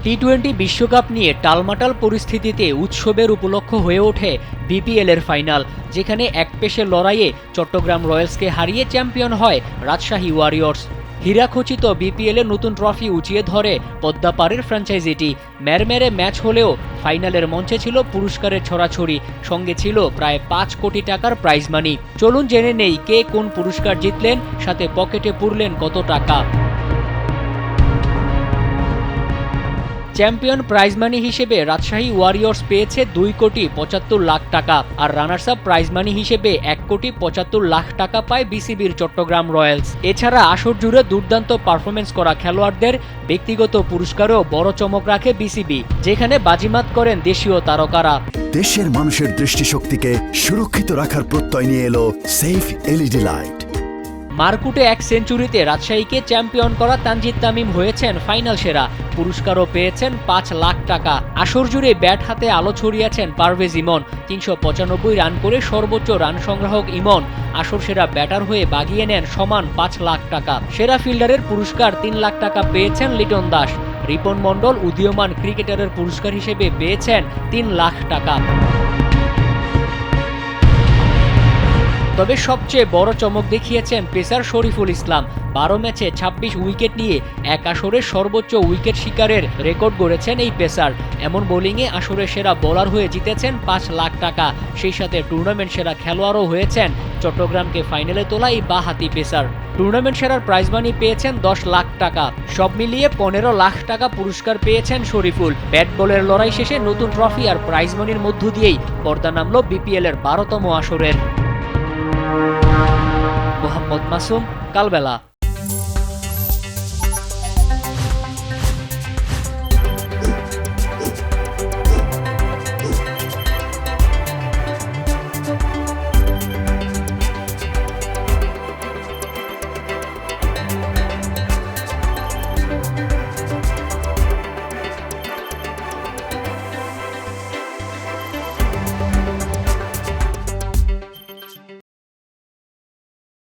টি-20 বিশ্বকাপ নিয়ে টালমাটাল পরিস্থিতিতে উৎসবের উপলক্ষ হয়ে ওঠে বিপিএলের ফাইনাল, যেখানে একপেশে লড়াইয়ে চট্টগ্রাম রয়্যালসকে হারিয়ে চ্যাম্পিয়ন হয় রাজশাহী ওয়ারিয়র্স। হীরাখচিত বিপিএলের নতুন ট্রফি উঁচিয়ে ধরে পদ্মাপাড়ের ফ্র্যাঞ্চাইজিটি। ম্যারম্যারে ম্যাচ হলেও ফাইনালের মঞ্চে ছিল পুরস্কারের ছড়াছড়ি, সঙ্গে ছিল প্রায় 5 কোটি টাকার প্রাইজ মানি। চলুন জেনে নেই কে কোন পুরস্কার জিতলেন, সাথে পকেটে পুরলেন কত টাকা। চ্যাম্পিয়ন প্রাইজ মানি হিসেবে রাজশাহী ওয়ারিয়র্স পেয়েছে 2,75,00,000 টাকা, আর রানার্স আপ প্রাইজ মানি হিসেবে 1,75,00,000 টাকা পায় বিসিবির চট্টগ্রাম রয়্যালস। এছাড়া আসর জুড়ে দুর্দান্ত পারফরমেন্স করা খেলোয়াড়দের ব্যক্তিগত পুরস্কারেও বড় চমক রাখে বিসিবি, যেখানে বাজিমাত করেন দেশীয় তারকারা। দেশের মানুষের দৃষ্টিশক্তিকে সুরক্ষিত রাখার প্রত্যয় নিয়ে এলো সেফ এলইডি লাইট। মারকুটে 1 সেঞ্চুরিতে রাজশাহীকে চ্যাম্পিয়ন করা তানজিদ তামিম হয়েছেন ফাইনাল সেরা, পুরস্কারও পেয়েছেন 5 লাখ টাকা। আসর জুড়ে ব্যাট হাতে আলো ছড়িয়েছেন পারভেজ ইমন। 395 রান করে সর্বোচ্চ রান সংগ্রাহক ইমন আসর সেরা ব্যাটার হয়ে বাগিয়ে নেন সমান 5 লাখ টাকা। সেরা ফিল্ডারের পুরস্কার 3 লাখ টাকা পেয়েছেন লিটন দাস। রিপন মণ্ডল উদীয়মান ক্রিকেটারের পুরস্কার হিসেবে পেয়েছেন 3 লাখ টাকা। তবে সবচেয়ে বড় চমক দেখিয়েছেন পেসার শরীফুল ইসলাম। 12 ম্যাচে 26 উইকেট নিয়ে এক আসরে সর্বোচ্চ উইকেট শিকারের রেকর্ড গড়েছেন এই পেসার। এমন বোলিংয়ে আসরের সেরা বোলার হয়ে জিতেছেন 5 লাখ টাকা। সেই সাথে টুর্নামেন্ট সেরা খেলোয়াড়ও হয়েছেন চট্টগ্রামকে ফাইনালে তোলা এই বাঁহাতি পেসার। টুর্নামেন্ট সেরার প্রাইজ মানি পেয়েছেন 10 লাখ টাকা। সব মিলিয়ে 15 লাখ টাকা পুরস্কার পেয়েছেন শরীফুল। ব্যাট বলের লড়াই শেষে নতুন ট্রফি আর প্রাইজ মানির মধ্য দিয়েই পর্দা নামল বিপিএলের 12তম আসরের। মোহাম্মদ মাসুম, কালবেলা।